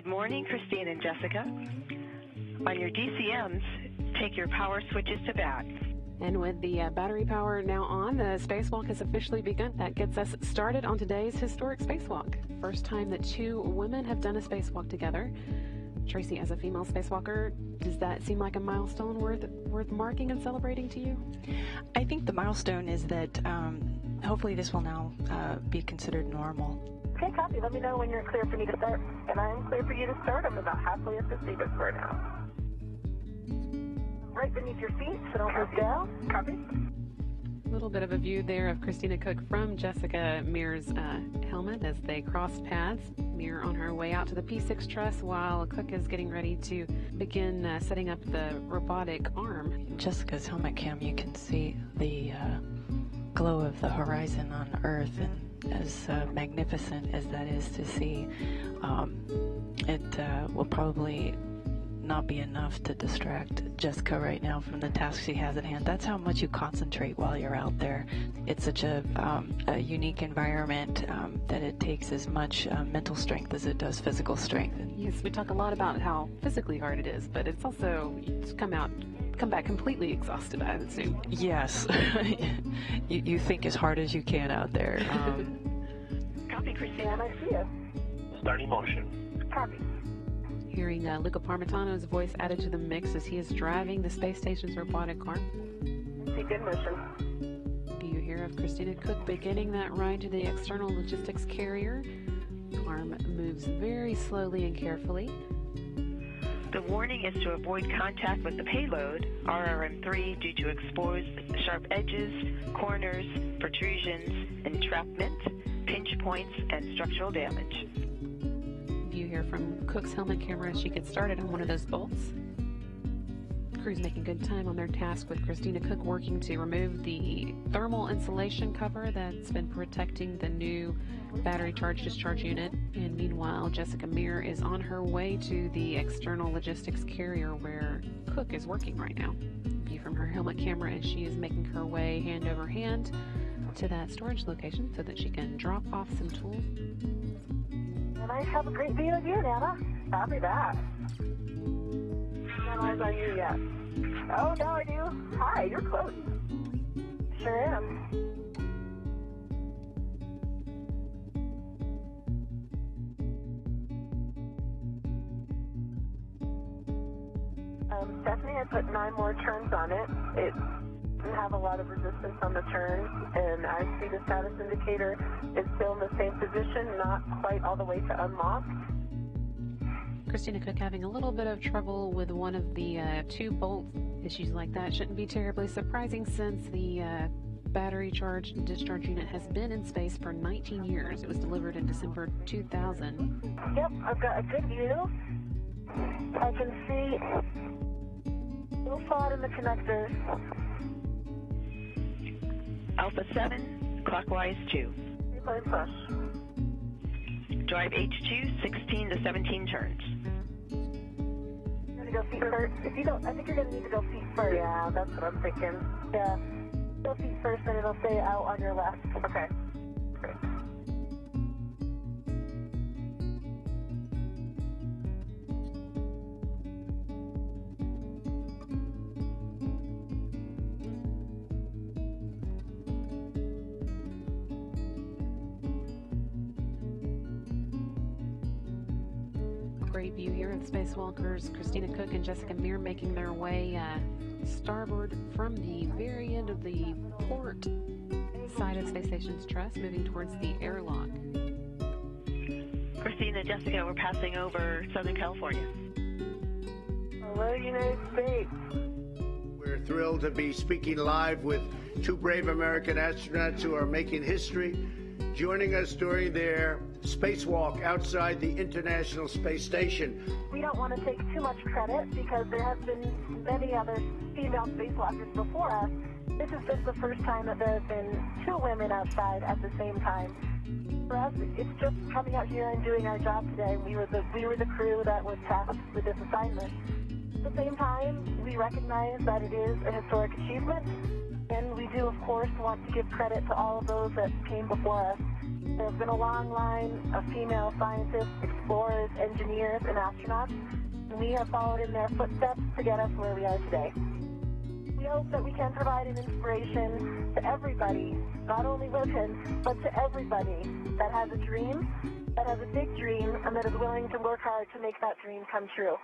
morning, Christina and Jessica. On your DCMs, take your power switches to back. And with the battery power now on, the spacewalk has officially begun. That gets us started on today's historic spacewalk. First time that two women have done a spacewalk together. Tracy, as a female spacewalker, does that seem like a milestone worth marking and celebrating to you? I think the milestone is that hopefully this will now be considered normal. Okay, copy. Let me know when you're clear for me to start. And I am clear for you to start. I'm about halfway up the Seabus for now. Right beneath your feet, so don't move down. Copy. A little bit of a view there of Christina Koch from Jessica Meir's helmet as they cross paths. Meir on her way out to the P6 truss while Koch is getting ready to begin setting up the robotic arm. In Jessica's helmet cam, you can see the glow of the horizon on Earth, and as magnificent as that is to see, it will probably not be enough to distract Jessica right now from the task she has at hand. That's how much you concentrate while you're out there. It's such a unique environment that it takes as much mental strength as it does physical strength. Yes, we talk a lot about how physically hard it is, but it's also come back completely exhausted, I would assume. Yes. you think as hard as you can out there. Copy, Christina. I see you. Starting motion. Copy. Hearing Luca Parmitano's voice added to the mix as he is driving the space station's robotic arm. See good motion. You hear of Christina Koch beginning that ride to the external logistics carrier. Arm moves very slowly and carefully. The warning is to avoid contact with the payload, RRM-3, due to exposed sharp edges, corners, protrusions, entrapment, pinch points, and structural damage. View here from Koch's helmet camera as she gets started on one of those bolts. Crew's making good time on their task with Christina Koch working to remove the thermal insulation cover that's been protecting the new battery charge-discharge unit. And meanwhile, Jessica Meir is on her way to the external logistics carrier where Koch is working right now. View from her helmet camera as she is making her way hand over hand to that storage location so that she can drop off some tools. And I have a great view of you, Nana. Copy that. Not eyes on you yet. Oh, no, I do. Hi, you're close. Sure am. Stephanie, I put 9 more turns on it. It doesn't have a lot of resistance on the turns, and I see the status indicator is still in the same position, not quite all the way to unlock. Christina Koch having a little bit of trouble with one of the two bolts. Issues like that shouldn't be terribly surprising since the battery charge discharge unit has been in space for 19 years. It was delivered in December 2000. Yep, I've got a good view. I can see a little fog in the connectors. Alpha 7, clockwise 2. Replay push. Drive H2, 16 to 17 turns. You're gonna go feet first. If you don't, I think you're gonna need to go feet first. Yeah, that's what I'm thinking. Yeah. Go feet first and it'll stay out on your left. Okay. Great. Great view here of spacewalkers Christina Koch and Jessica Meir making their way starboard from the very end of the port side of Space Station's truss, moving towards the airlock. Christina, Jessica, we're passing over Southern California. Hello, United States. We're thrilled to be speaking live with 2 brave American astronauts who are making history, joining us during their spacewalk outside the International Space Station. We don't want to take too much credit because there have been many other female spacewalkers before us. This is just the first time that there have been 2 women outside at the same time. For us, it's just coming out here and doing our job today. We were the crew that was tasked with this assignment. At the same time, we recognize that it is a historic achievement, And we do, of course, want to give credit to all of those that came before us. There's been a long line of female scientists, explorers, engineers, and astronauts, and we have followed in their footsteps to get us where we are today. We hope that we can provide an inspiration to everybody, not only women, but to everybody that has a dream, that has a big dream, and that is willing to work hard to make that dream come true.